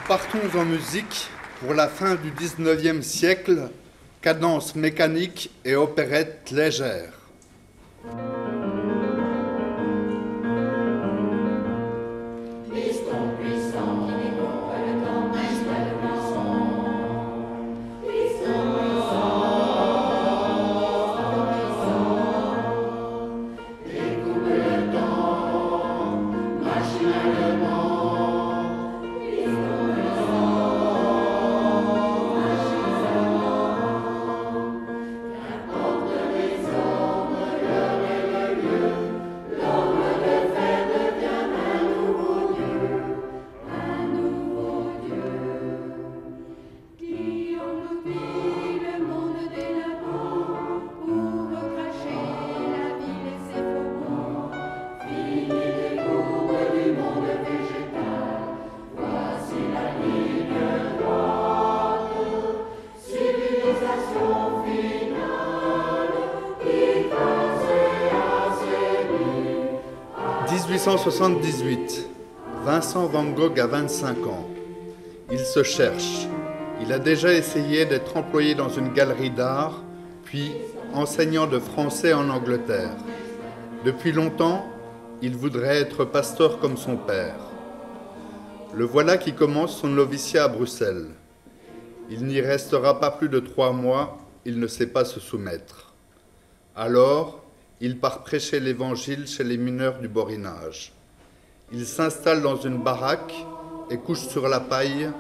partons en musique pour la fin du XIXe siècle, cadence mécanique et opérette légère. « 1878, Vincent van Gogh a 25 ans. Il se cherche. Il a déjà essayé d'être employé dans une galerie d'art, puis enseignant de français en Angleterre. Depuis longtemps, il voudrait être pasteur comme son père. Le voilà qui commence son noviciat à Bruxelles. Il n'y restera pas plus de 3 mois, il ne sait pas se soumettre. Alors, il part prêcher l'Évangile chez les mineurs du Borinage. Il s'installe dans une baraque et couche sur la paille,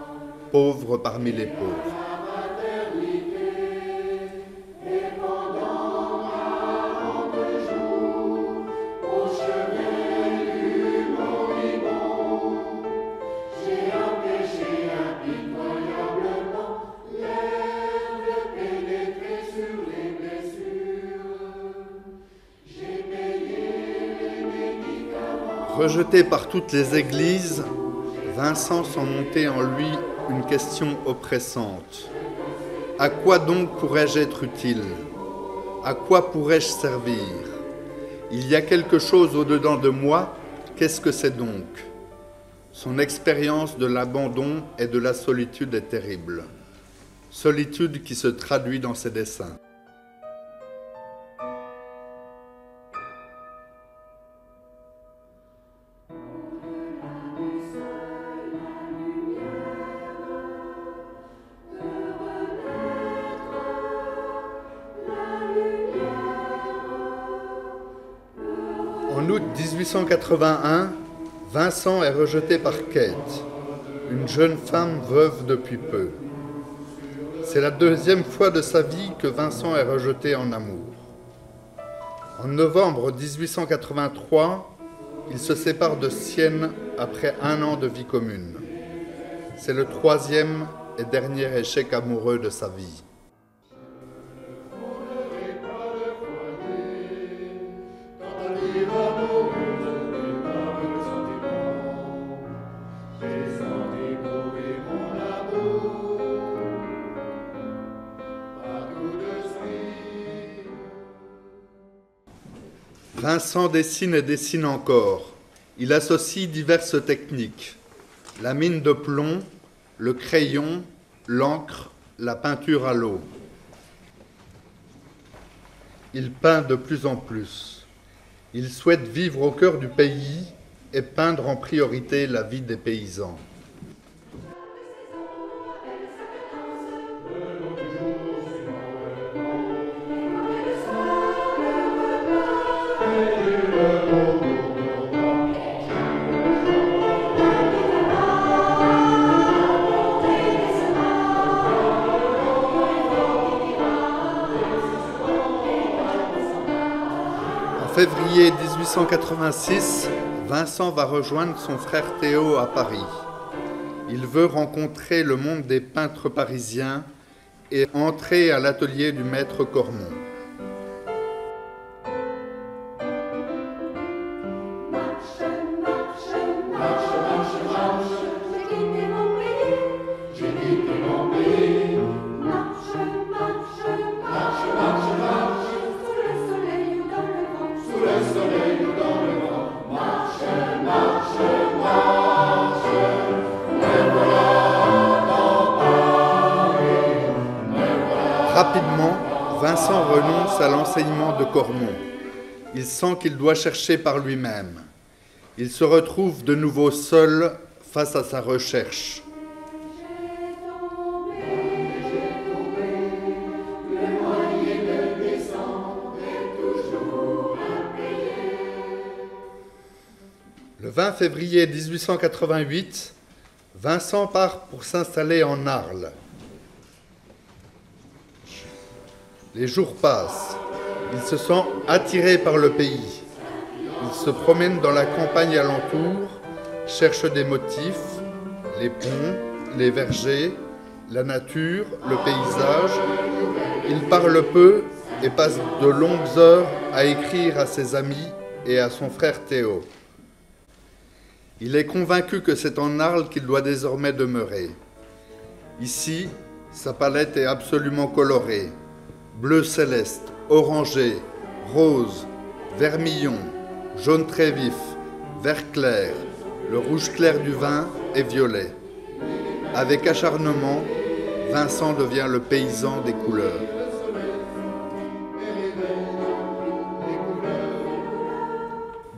pauvre parmi les pauvres. Rejeté par toutes les églises, Vincent sent monter en lui une question oppressante. À quoi donc pourrais-je être utile? À quoi pourrais-je servir? Il y a quelque chose au-dedans de moi, qu'est-ce que c'est donc? Son expérience de l'abandon et de la solitude est terrible. Solitude qui se traduit dans ses dessins. En août 1881, Vincent est rejeté par Kate, une jeune femme veuve depuis peu. C'est la 2e fois de sa vie que Vincent est rejeté en amour. En novembre 1883, il se sépare de Sienne après 1 an de vie commune. C'est le 3e et dernier échec amoureux de sa vie. Vincent dessine et dessine encore. Il associe diverses techniques. La mine de plomb, le crayon, l'encre, la peinture à l'eau. Il peint de plus en plus. Il souhaite vivre au cœur du pays et peindre en priorité la vie des paysans. En février 1886, Vincent va rejoindre son frère Théo à Paris. Il veut rencontrer le monde des peintres parisiens et entrer à l'atelier du maître Cormon. Marche, marche, le voilà. Vincent renonce à l'enseignement de Cormon. Il sent qu'il doit chercher par lui-même. Il se retrouve de nouveau seul face à sa recherche. Le 20 février 1888, Vincent part pour s'installer en Arles. Les jours passent. Il se sent attiré par le pays. Il se promène dans la campagne alentour, cherche des motifs, les ponts, les vergers, la nature, le paysage. Il parle peu et passe de longues heures à écrire à ses amis et à son frère Théo. Il est convaincu que c'est en Arles qu'il doit désormais demeurer. Ici, sa palette est absolument colorée. Bleu céleste, orangé, rose, vermillon, jaune très vif, vert clair, le rouge clair du vin et violet. Avec acharnement, Vincent devient le paysan des couleurs.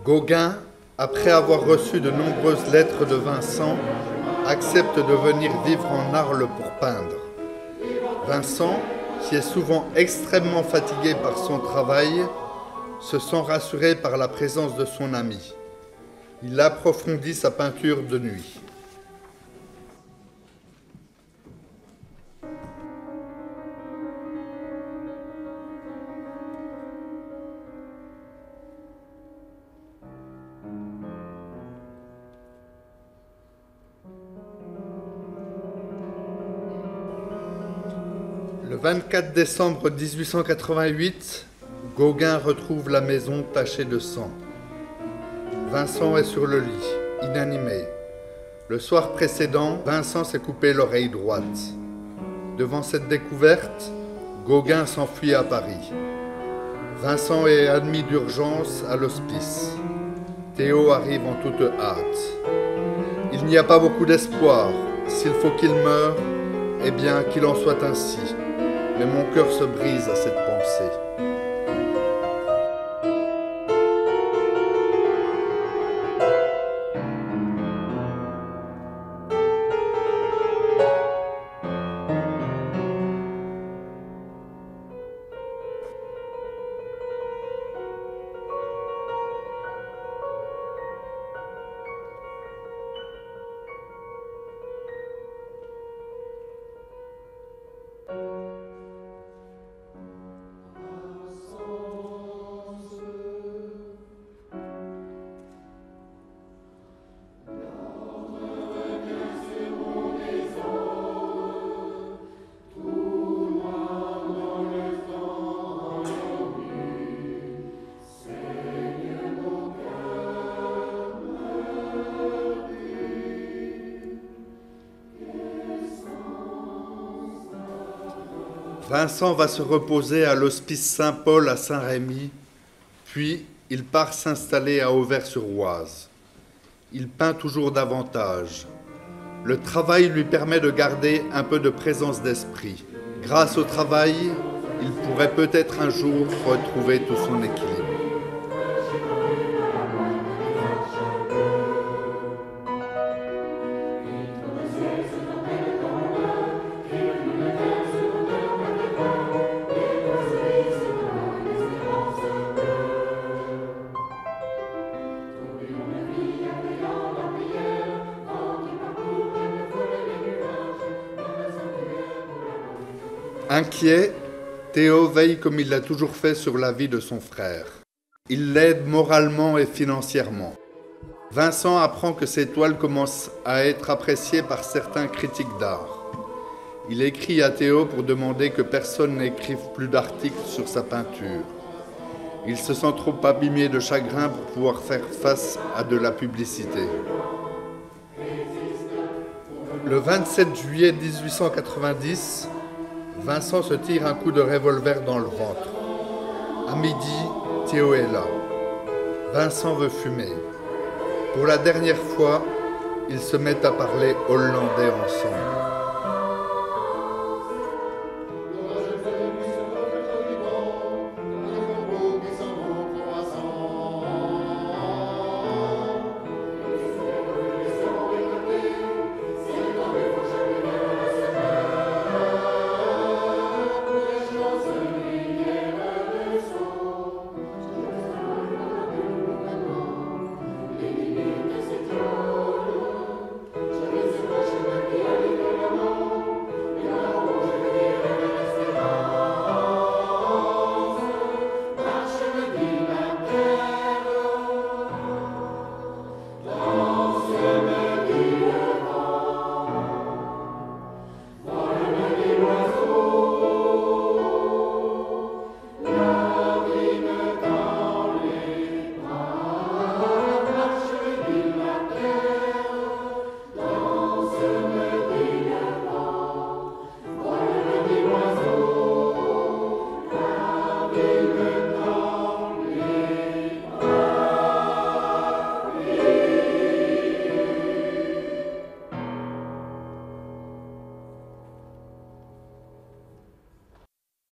Gauguin, après avoir reçu de nombreuses lettres de Vincent, accepte de venir vivre en Arles pour peindre. Vincent, qui est souvent extrêmement fatigué par son travail, se sent rassuré par la présence de son ami. Il approfondit sa peinture de nuit. Le 24 décembre 1888, Gauguin retrouve la maison tachée de sang. Vincent est sur le lit, inanimé. Le soir précédent, Vincent s'est coupé l'oreille droite. Devant cette découverte, Gauguin s'enfuit à Paris. Vincent est admis d'urgence à l'hospice. Théo arrive en toute hâte. Il n'y a pas beaucoup d'espoir. S'il faut qu'il meure, eh bien qu'il en soit ainsi. Mais mon cœur se brise à cette pensée. Vincent va se reposer à l'hospice Saint-Paul à Saint-Rémy, puis il part s'installer à Auvers-sur-Oise. Il peint toujours davantage. Le travail lui permet de garder un peu de présence d'esprit. Grâce au travail, il pourrait peut-être un jour retrouver tout son équilibre. Inquiet, Théo veille comme il l'a toujours fait sur la vie de son frère. Il l'aide moralement et financièrement. Vincent apprend que ses toiles commencent à être appréciées par certains critiques d'art. Il écrit à Théo pour demander que personne n'écrive plus d'articles sur sa peinture. Il se sent trop abîmé de chagrin pour pouvoir faire face à de la publicité. Le 27 juillet 1890, Vincent se tire un coup de revolver dans le ventre. À midi, Théo est là. Vincent veut fumer. Pour la dernière fois, ils se mettent à parler hollandais ensemble.